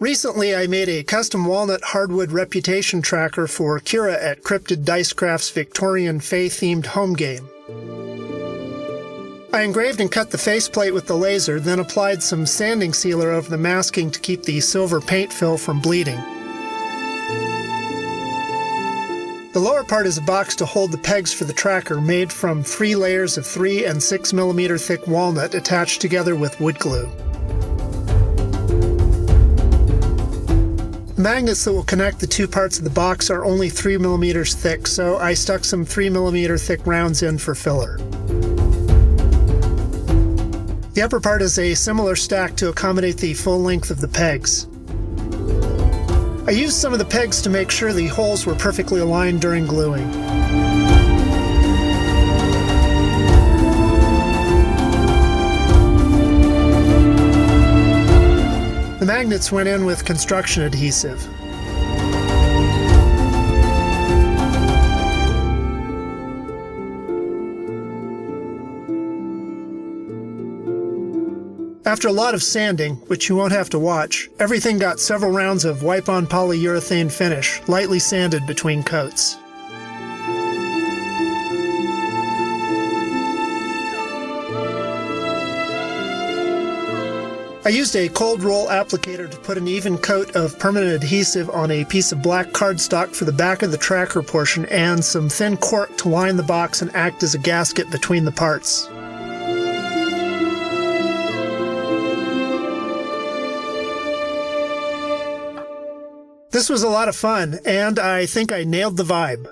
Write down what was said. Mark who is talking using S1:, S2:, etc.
S1: Recently, I made a custom walnut hardwood reputation tracker for Kira at Cryptid Dicecraft's Victorian Fae-themed home game. I engraved and cut the faceplate with the laser, then applied some sanding sealer over the masking to keep the silver paint fill from bleeding. The lower part is a box to hold the pegs for the tracker, made from 3 layers of 3 and 6 mm thick walnut attached together with wood glue. The magnets that will connect the 2 parts of the box are only 3 mm thick, so I stuck some 3 mm thick rounds in for filler. The upper part is a similar stack to accommodate the full length of the pegs. I used some of the pegs to make sure the holes were perfectly aligned during gluing. The magnets went in with construction adhesive. After a lot of sanding, which you won't have to watch, everything got several rounds of wipe-on polyurethane finish, lightly sanded between coats. I used a cold roll applicator to put an even coat of permanent adhesive on a piece of black cardstock for the back of the tracker portion and some thin cork to line the box and act as a gasket between the parts. This was a lot of fun, and I think I nailed the vibe.